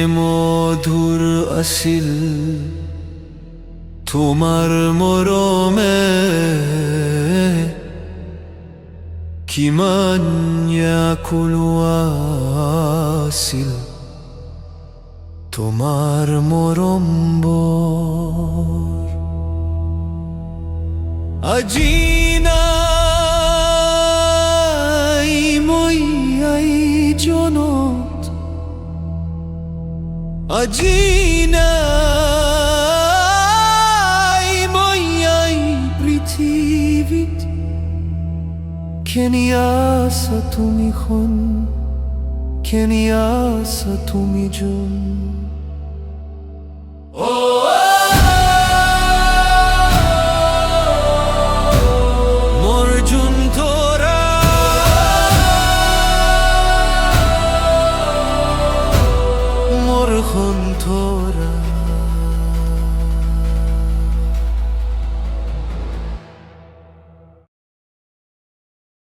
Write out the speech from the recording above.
মধুর আছিল তোমার মৰমে কিমান ব্যাকুল আছিল তোমাৰ মৰমবোৰ আজি নাই মই আইজনত আজি নাই মই এই পৃথিৱীত কেনি আছা তুমি খন কেনি আছা তুমি জন